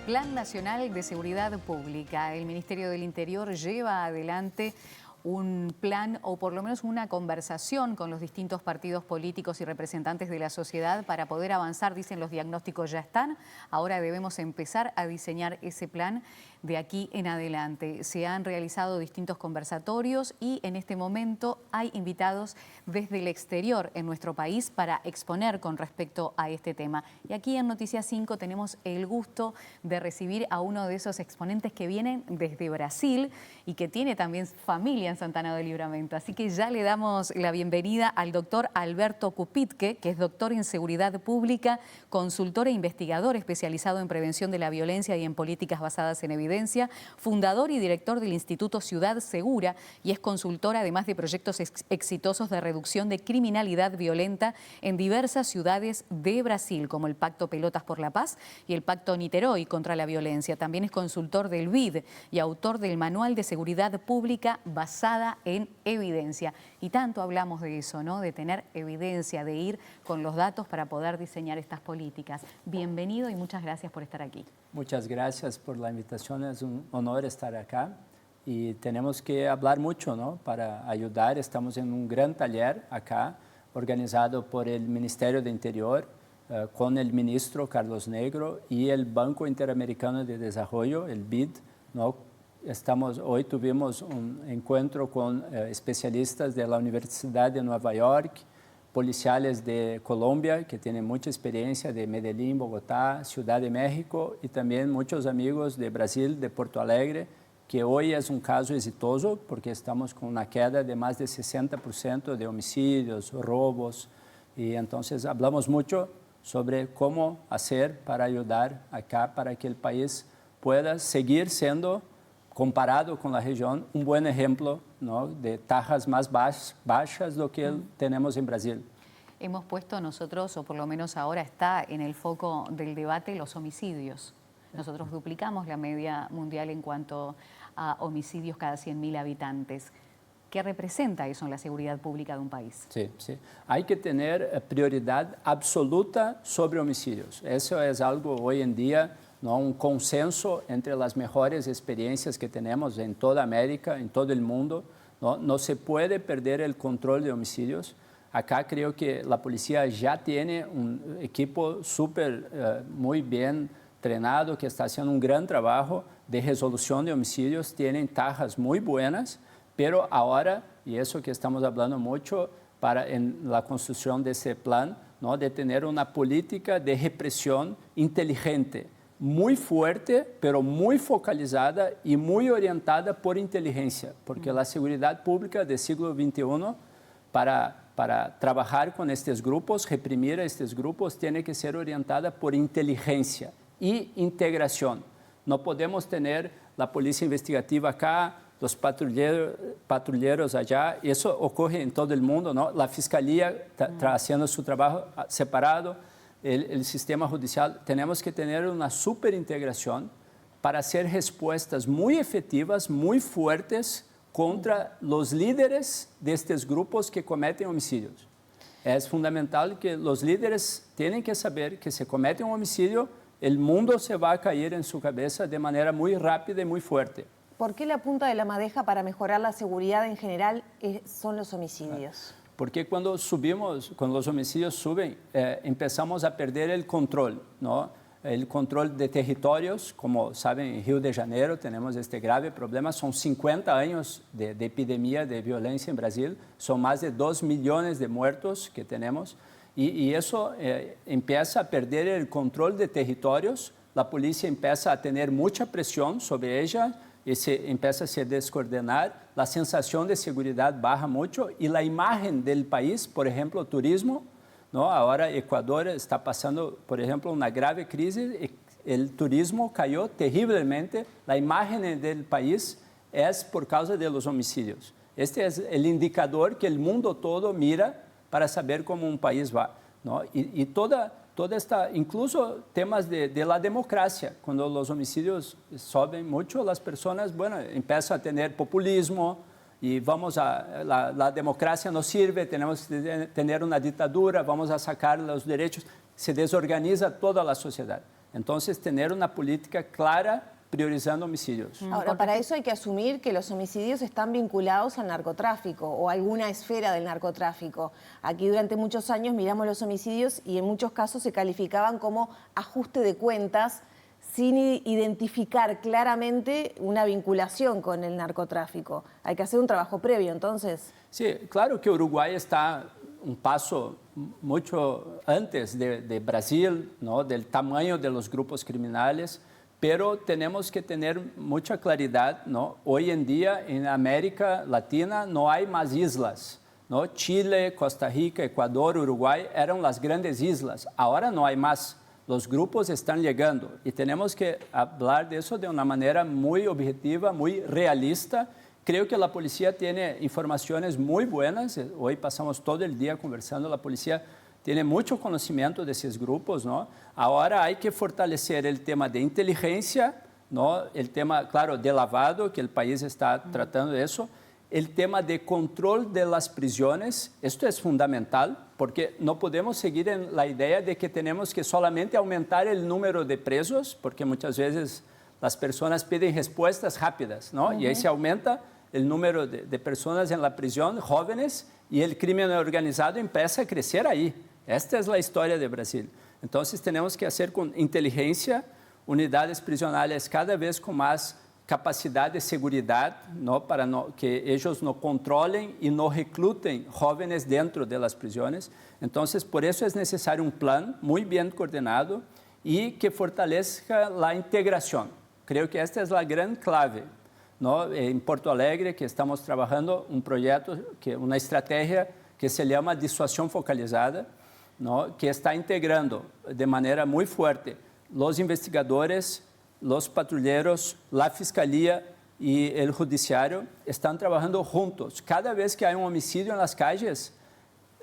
Plan Nacional de Seguridad Pública. El Ministerio del Interior lleva adelante un plan o por lo menos una conversación con los distintos partidos políticos y representantes de la sociedad para poder avanzar. Dicen, los diagnósticos ya están, ahora debemos empezar a diseñar ese plan de aquí en adelante. Se han realizado distintos conversatorios y en este momento hay invitados desde el exterior en nuestro país para exponer con respecto a este tema. Y aquí en Noticias 5 tenemos el gusto de recibir a uno de esos exponentes que vienen desde Brasil y que tiene también familia en Santana del Livramento. Así que ya le damos la bienvenida al doctor Alberto Cupitque, que es doctor en Seguridad Pública, consultor e investigador especializado en prevención de la violencia y en políticas basadas en evidencia, fundador y director del Instituto Ciudad Segura y es consultor además de proyectos exitosos de reducción de criminalidad violenta en diversas ciudades de Brasil, como el Pacto Pelotas por la Paz y el Pacto Niterói contra la violencia. También es consultor del BID y autor del Manual de Seguridad Pública basada en evidencia. Y tanto hablamos de eso, ¿no? De tener evidencia, de ir con los datos para poder diseñar estas políticas. Bienvenido y muchas gracias por estar aquí. Muchas gracias por la invitación, es un honor estar acá y tenemos que hablar mucho, ¿no? Para ayudar. Estamos en un gran taller acá, organizado por el Ministerio de Interior, con el ministro Carlos Negro y el Banco Interamericano de Desarrollo, el BID, ¿no? Hoy tuvimos un encuentro con especialistas de la Universidad de Nueva York, policiales de Colombia, que tienen mucha experiencia, de Medellín, Bogotá, Ciudad de México, y también muchos amigos de Brasil, de Porto Alegre, que hoy es un caso exitoso porque estamos con una queda de más de 60% de homicidios, robos, y entonces hablamos mucho sobre cómo hacer para ayudar acá, para que el país pueda seguir siendo, comparado con la región, un buen ejemplo, ¿no? De tajas más bajas de lo que tenemos en Brasil. Hemos puesto nosotros, o por lo menos ahora está en el foco del debate, los homicidios. Nosotros duplicamos la media mundial en cuanto a homicidios cada 100.000 habitantes. ¿Qué representa eso en la seguridad pública de un país? Sí, sí. Hay que tener prioridad absoluta sobre homicidios. Eso es algo hoy en día, ¿no? Un consenso entre las mejores experiencias que tenemos en toda América, en todo el mundo. No se puede perder el control de homicidios. Acá creo que la policía ya tiene un equipo muy bien entrenado, que está haciendo un gran trabajo de resolución de homicidios. Tienen tajas muy buenas, pero ahora, y eso que estamos hablando mucho en la construcción de ese plan, ¿no? De tener una política de represión inteligente, muy fuerte, pero muy focalizada y muy orientada por inteligencia, porque la seguridad pública del siglo XXI, para trabajar con estos grupos, reprimir a estos grupos, tiene que ser orientada por inteligencia y integración. No podemos tener la policía investigativa acá, los patrulleros allá, eso ocurre en todo el mundo, ¿no? La fiscalía está haciendo su trabajo separado, el sistema judicial. Tenemos que tener una superintegración para hacer respuestas muy efectivas, muy fuertes contra los líderes de estos grupos que cometen homicidios. Es fundamental que los líderes tienen que saber que si cometen un homicidio, el mundo se va a caer en su cabeza de manera muy rápida y muy fuerte. ¿Por qué la punta de la madeja para mejorar la seguridad en general son los homicidios? Porque cuando los homicidios suben, empezamos a perder el control, ¿no? El control de territorios, como saben, en Río de Janeiro tenemos este grave problema. Son 50 años de epidemia de violencia en Brasil, son más de 2 millones de muertos que tenemos, y eso empieza a perder el control de territorios. La policía empieza a tener mucha presión sobre ella, y empieza a se descoordenar, la sensación de seguridad baja mucho y la imagen del país, por ejemplo, turismo, ¿no? Ahora Ecuador está pasando, por ejemplo, una grave crisis, el turismo cayó terriblemente, la imagen del país es por causa de los homicidios. Este es el indicador que el mundo todo mira para saber cómo un país va, ¿no? Y toda esta, incluso temas de la democracia, cuando los homicidios suben mucho, las personas, bueno, empiezan a tener populismo y la democracia no sirve, tenemos que tener una dictadura, vamos a sacar los derechos, se desorganiza toda la sociedad. Entonces, tener una política clara priorizando homicidios. Ahora, para eso hay que asumir que los homicidios están vinculados al narcotráfico o a alguna esfera del narcotráfico. Aquí durante muchos años miramos los homicidios y en muchos casos se calificaban como ajuste de cuentas sin identificar claramente una vinculación con el narcotráfico. Hay que hacer un trabajo previo, entonces. Sí, claro que Uruguay está un paso mucho antes de Brasil, ¿no? Del tamaño de los grupos criminales, pero tenemos que tener mucha claridad, ¿no? Hoy en día en América Latina no hay más islas, ¿no? Chile, Costa Rica, Ecuador, Uruguay eran las grandes islas, ahora no hay más. Los grupos están llegando y tenemos que hablar de eso de una manera muy objetiva, muy realista. Creo que la policía tiene informaciones muy buenas. Hoy pasamos todo el día conversando. La policía tiene mucho conocimiento de esos grupos, ¿no? Ahora hay que fortalecer el tema de inteligencia, ¿no? El tema, claro, de lavado, que el país está tratando de eso. El tema de control de las prisiones, esto es fundamental, porque no podemos seguir en la idea de que tenemos que solamente aumentar el número de presos, porque muchas veces las personas piden respuestas rápidas, ¿no? Y ahí se aumenta el número de personas en la prisión, jóvenes, y el crimen organizado empieza a crecer ahí. Esta es la historia de Brasil. Entonces tenemos que hacer con inteligencia, unidades prisionales cada vez con más capacidad de seguridad, ¿no? Para que ellos no controlen y no recluten jóvenes dentro de las prisiones. Entonces, por eso es necesario un plan muy bien coordinado y que fortalezca la integración. Creo que esta es la gran clave, ¿no? En Porto Alegre, que estamos trabajando un proyecto, una estrategia que se llama disuasión focalizada, ¿no? Que está integrando de manera muy fuerte los investigadores, los patrulleros, la fiscalía y el judiciario están trabajando juntos. Cada vez que hay un homicidio en las calles,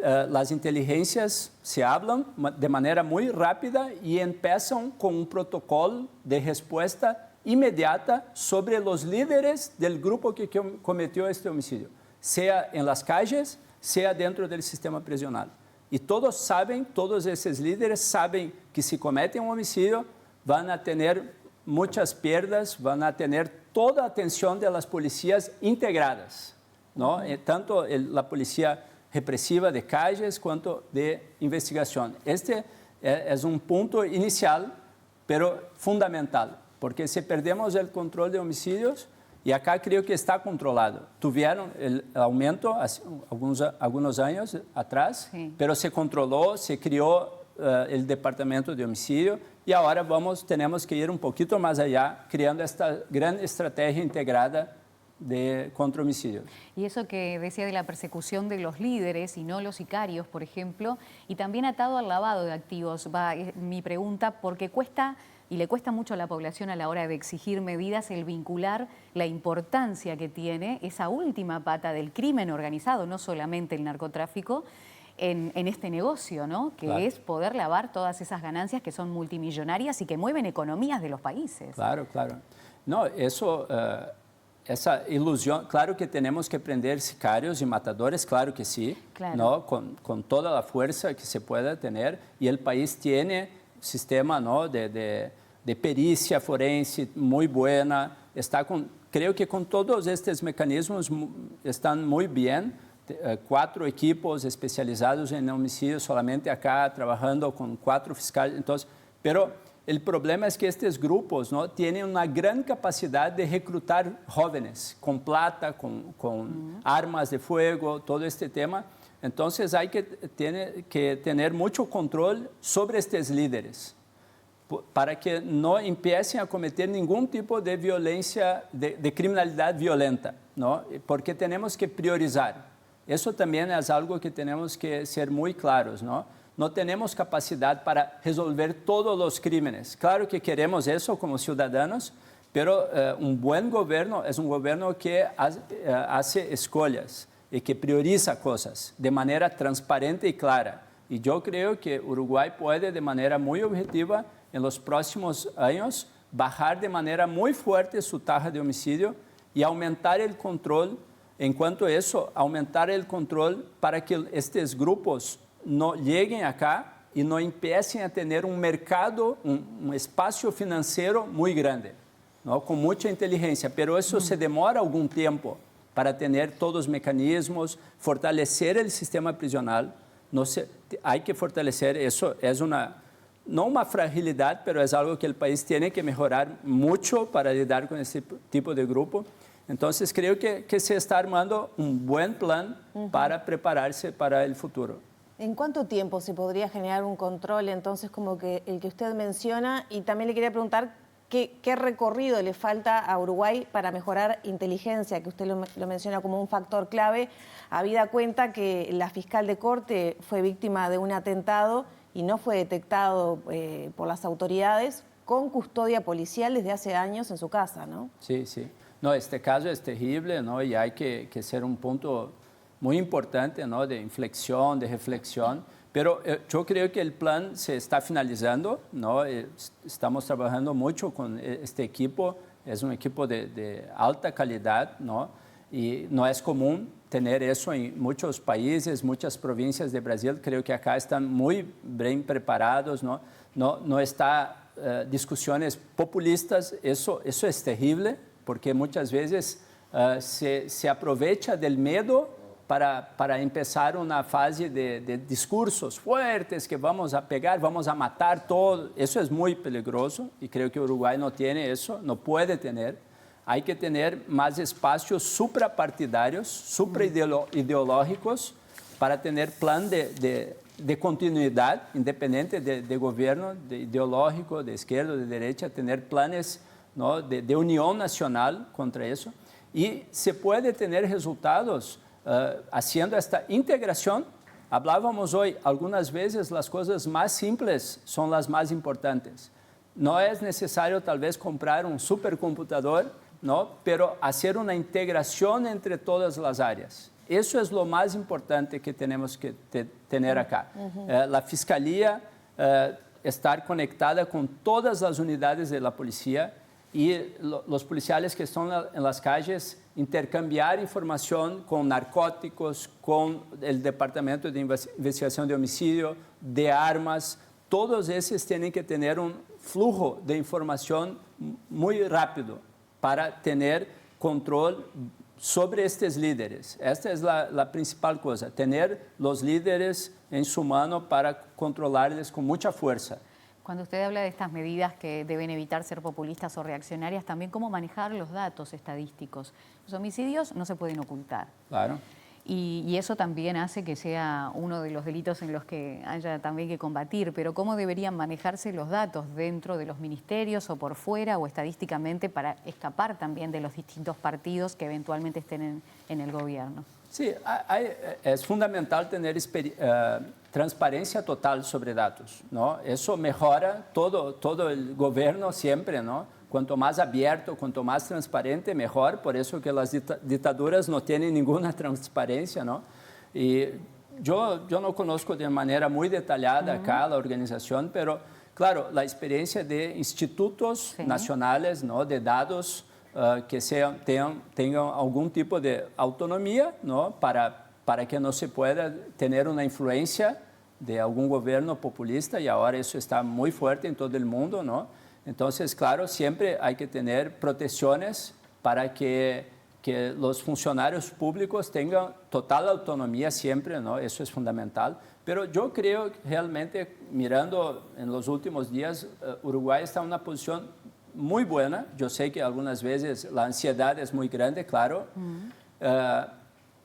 las inteligencias se hablan de manera muy rápida y empiezan con un protocolo de respuesta inmediata sobre los líderes del grupo que cometió este homicidio, sea en las calles, sea dentro del sistema prisional. Y todos saben, todos esos líderes saben que si cometen un homicidio van a tener muchas pierdas, van a tener toda la atención de las policías integradas, ¿no? Tanto la policía represiva de calles cuanto de investigación. Este es un punto inicial, pero fundamental, porque si perdemos el control de homicidios, y acá creo que está controlado. Tuvieron el aumento hace algunos años atrás, sí, pero se controló, se creó el departamento de homicidio y ahora tenemos que ir un poquito más allá, creando esta gran estrategia integrada contra homicidios. Y eso que decía de la persecución de los líderes y no los sicarios, por ejemplo, y también atado al lavado de activos, mi pregunta, porque cuesta y le cuesta mucho a la población a la hora de exigir medidas el vincular la importancia que tiene esa última pata del crimen organizado, no solamente el narcotráfico, en este negocio, ¿no? Que claro, es poder lavar todas esas ganancias que son multimillonarias y que mueven economías de los países. Claro, claro. No, eso, esa ilusión, claro que tenemos que prender sicarios y matadores, claro que sí, claro, ¿no? Con toda la fuerza que se pueda tener, y el país tiene sistema, ¿no? de pericia forense muy buena, creo que con todos estos mecanismos están muy bien. 4 equipos especializados en homicidios solamente acá, trabajando con 4 fiscales. Entonces, pero el problema es que estos grupos, ¿no? Tienen una gran capacidad de reclutar jóvenes con plata, con armas de fuego, todo este tema. Entonces hay que tener mucho control sobre estos líderes para que no empiecen a cometer ningún tipo de violencia, de criminalidad violenta, ¿no? Porque tenemos que priorizar. Eso también es algo que tenemos que ser muy claros, ¿no? No tenemos capacidad para resolver todos los crímenes. Claro que queremos eso como ciudadanos, pero un buen gobierno es un gobierno que hace escolhas y que prioriza cosas de manera transparente y clara. Y yo creo que Uruguay puede, de manera muy objetiva, en los próximos años, bajar de manera muy fuerte su tasa de homicidio y aumentar el control. En cuanto a eso, aumentar el control para que estos grupos no lleguen acá y no empiecen a tener un mercado, un espacio financiero muy grande, ¿no? Con mucha inteligencia, pero eso se demora algún tiempo para tener todos los mecanismos, fortalecer el sistema prisional. Hay que fortalecer, eso es no una fragilidad, pero es algo que el país tiene que mejorar mucho para lidar con este tipo de grupo. Entonces creo que se está armando un buen plan para prepararse para el futuro. ¿En cuánto tiempo se podría generar un control entonces como que el que usted menciona? Y también le quería preguntar qué recorrido le falta a Uruguay para mejorar inteligencia, que usted lo menciona como un factor clave, habida cuenta que la fiscal de corte fue víctima de un atentado y no fue detectado por las autoridades con custodia policial desde hace años en su casa, ¿no? Sí, sí. No, este caso es terrible, ¿no? Y hay que ser un punto muy importante, ¿no? De inflexión, de reflexión. Pero yo creo que el plan se está finalizando, ¿no? Estamos trabajando mucho con este equipo. Es un equipo de alta calidad, ¿no? Y no es común tener eso en muchos países, muchas provincias de Brasil. Creo que acá están muy bien preparados, ¿no? No está discusiones populistas. Eso es terrible, porque muchas veces se aprovecha del miedo para empezar una fase de discursos fuertes que vamos a pegar, vamos a matar todo. Eso es muy peligroso y creo que Uruguay no tiene eso, no puede tener. Hay que tener más espacios suprapartidarios, supraideológicos, para tener plan de continuidad independiente de gobierno, de ideológico, de izquierda, de derecha, tener planes, ¿no? de unión nacional contra eso. Y se puede tener resultados haciendo esta integración. Hablábamos hoy, algunas veces las cosas más simples son las más importantes. No es necesario tal vez comprar un supercomputador, ¿no? Pero hacer una integración entre todas las áreas. Eso es lo más importante que tenemos que tener acá. La Fiscalía estar conectada con todas las unidades de la policía y los policiales que están en las calles intercambiar información con narcóticos, con el Departamento de Investigación de Homicidio, de armas. Todos esos tienen que tener un flujo de información muy rápido para tener control sobre estos líderes. Esta es la principal cosa, tener los líderes en su mano para controlarles con mucha fuerza. Cuando usted habla de estas medidas que deben evitar ser populistas o reaccionarias, también cómo manejar los datos estadísticos. Los homicidios no se pueden ocultar. Claro. Y eso también hace que sea uno de los delitos en los que haya también que combatir. Pero ¿cómo deberían manejarse los datos dentro de los ministerios o por fuera o estadísticamente para escapar también de los distintos partidos que eventualmente estén en el gobierno? Sí, es fundamental tener transparencia total sobre datos, ¿no? Eso mejora todo el gobierno siempre, ¿no? Cuanto más abierto, cuanto más transparente, mejor. Por eso que las dictaduras no tienen ninguna transparencia, ¿no? Y yo no conozco de manera muy detallada acá la organización, pero claro, la experiencia de institutos nacionales, ¿no? De datos que tengan algún tipo de autonomía, ¿no? Para que no se pueda tener una influencia de algún gobierno populista, y ahora eso está muy fuerte en todo el mundo, ¿no? Entonces, claro, siempre hay que tener protecciones para que los funcionarios públicos tengan total autonomía siempre, ¿no? Eso es fundamental. Pero yo creo que realmente, mirando en los últimos días, Uruguay está en una posición muy buena. Yo sé que algunas veces la ansiedad es muy grande, claro.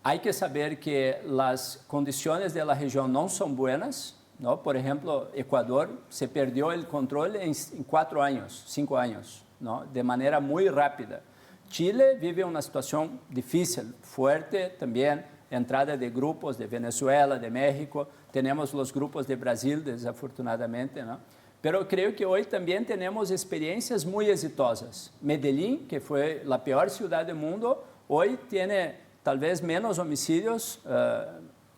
Hay que saber que las condiciones de la región no son buenas, ¿no? Por ejemplo, Ecuador se perdió el control en 4 años, 5 años, ¿no? De manera muy rápida. Chile vive una situación difícil, fuerte también, entrada de grupos de Venezuela, de México, tenemos los grupos de Brasil, desafortunadamente, ¿no? Pero creo que hoy también tenemos experiencias muy exitosas. Medellín, que fue la peor ciudad del mundo, hoy tiene tal vez menos homicidios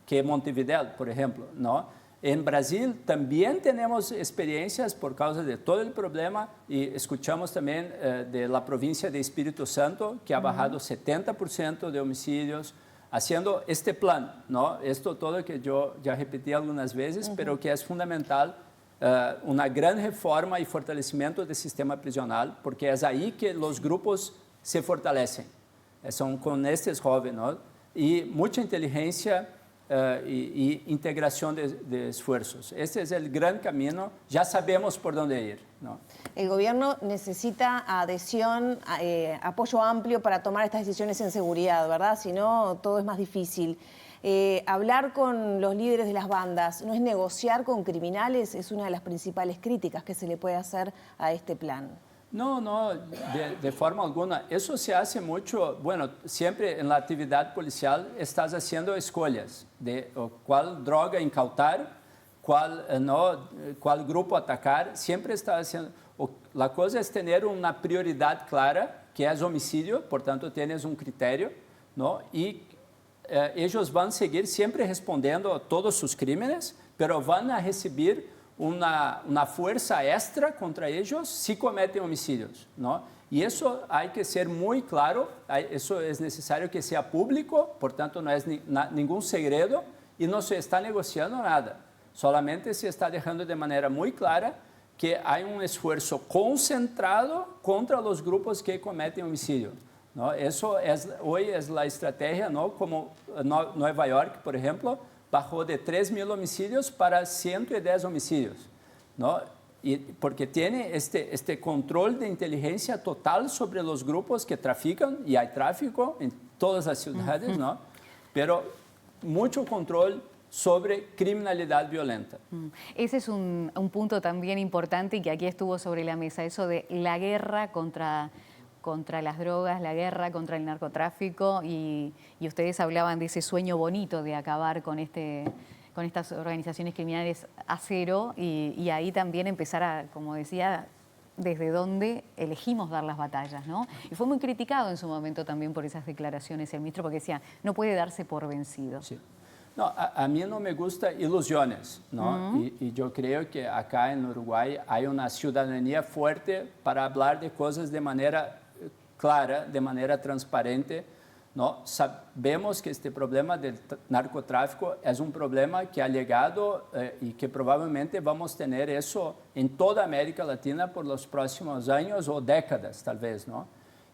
que Montevideo, por ejemplo, ¿no? En Brasil también tenemos experiencias por causa de todo el problema y escuchamos también de la provincia de Espíritu Santo que ha bajado 70% de homicidios. haciendo este plan, ¿no? Esto todo que yo ya repetí algunas veces, pero que es fundamental, una gran reforma y fortalecimiento del sistema prisional, porque es ahí que los grupos se fortalecen. Son con estos jóvenes, ¿no? Y mucha inteligencia y integración de esfuerzos. Este es el gran camino, ya sabemos por dónde ir, ¿no? El gobierno necesita adhesión, apoyo amplio para tomar estas decisiones en seguridad, ¿verdad? Si no, todo es más difícil. Hablar con los líderes de las bandas, ¿no es negociar con criminales? Es una de las principales críticas que se le puede hacer a este plan. No, no, de forma alguna. Eso se hace mucho, bueno, siempre en la actividad policial estás haciendo escolhas de cuál droga incautar, cuál grupo atacar, siempre estás haciendo. La cosa es tener una prioridad clara, que es homicidio, por tanto tienes un criterio, ¿no? Y ellos van a seguir siempre respondiendo a todos sus crímenes, pero van a recibir una fuerza extra contra ellos si cometen homicidios, ¿no? Y eso hay que ser muy claro, eso es necesario que sea público, por tanto no es ningún segredo y no se está negociando nada, solamente se está dejando de manera muy clara que hay un esfuerzo concentrado contra los grupos que cometen homicidio, ¿no? Eso hoy es la estrategia, ¿no? Como Nueva York, por ejemplo, bajó de 3.000 homicidios para 110 homicidios, ¿no? Y porque tiene este control de inteligencia total sobre los grupos que trafican, y hay tráfico en todas las ciudades, ¿no? Pero mucho control sobre criminalidad violenta. Ese es un punto también importante y que aquí estuvo sobre la mesa, eso de la guerra contra las drogas, la guerra contra el narcotráfico, y ustedes hablaban de ese sueño bonito de acabar con estas organizaciones criminales a cero, y ahí también empezar a, como decía, desde dónde elegimos dar las batallas, ¿no? Y fue muy criticado en su momento también por esas declaraciones el ministro, porque decía, no puede darse por vencido. Sí. No, a mí no me gusta ilusiones, ¿no? Y yo creo que acá en Uruguay hay una ciudadanía fuerte para hablar de cosas de manera clara, de manera transparente, ¿no? Sabemos que este problema del narcotráfico es un problema que ha llegado y que probablemente vamos a tener eso en toda América Latina por los próximos años o décadas, tal vez, ¿no?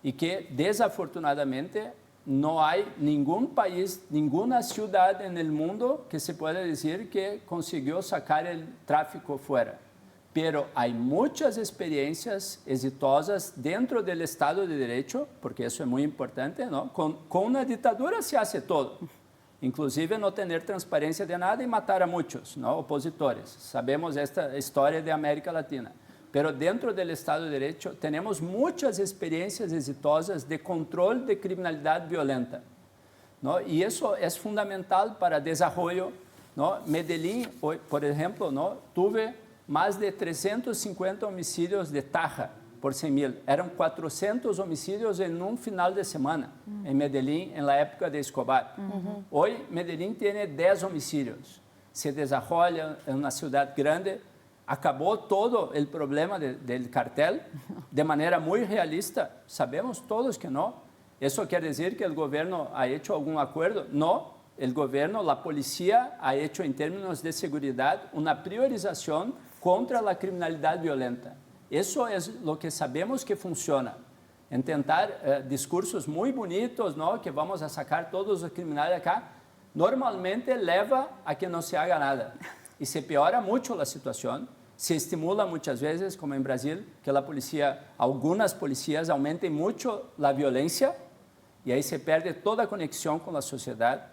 Y que desafortunadamente no hay ningún país, ninguna ciudad en el mundo que se pueda decir que consiguió sacar el tráfico fuera. Pero hay muchas experiencias exitosas dentro del Estado de Derecho, porque eso es muy importante, ¿no? Con una dictadura se hace todo, inclusive no tener transparencia de nada y matar a muchos, ¿no? Opositores. Sabemos esta historia de América Latina. Pero dentro del Estado de Derecho tenemos muchas experiencias exitosas de control de criminalidad violenta, ¿no? Y eso es fundamental para el desarrollo, ¿no? Medellín, hoy, por ejemplo, ¿no? Tuve más de 350 homicidios de taja por 100.000. Eran 400 homicidios en un final de semana en Medellín, en la época de Escobar. Hoy Medellín tiene 10 homicidios. Se desarrolla en una ciudad grande. Acabó todo el problema del cartel de manera muy realista. Sabemos todos que no. ¿Eso quiere decir que el gobierno ha hecho algún acuerdo? No. El gobierno, la policía ha hecho en términos de seguridad una priorización contra la criminalidad violenta. Eso es lo que sabemos que funciona. Intentar discursos muy bonitos, ¿no? Que vamos a sacar todos los criminales acá, normalmente lleva a que no se haga nada. Y se piora mucho la situación, se estimula muchas veces, como en Brasil, que la policía, algunas policías aumenten mucho la violencia y ahí se pierde toda conexión con la sociedad,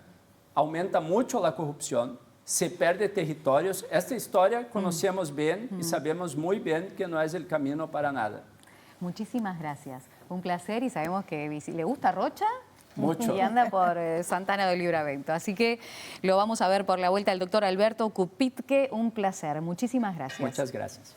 aumenta mucho la corrupción, se pierde territorios. Esta historia conocemos bien y sabemos muy bien que no es el camino para nada. Muchísimas gracias. Un placer, y sabemos que le gusta Rocha. Mucho. Y anda por Santana del Livramento. Así que lo vamos a ver por la vuelta. El doctor Alberto Cupitque, un placer. Muchísimas gracias. Muchas gracias.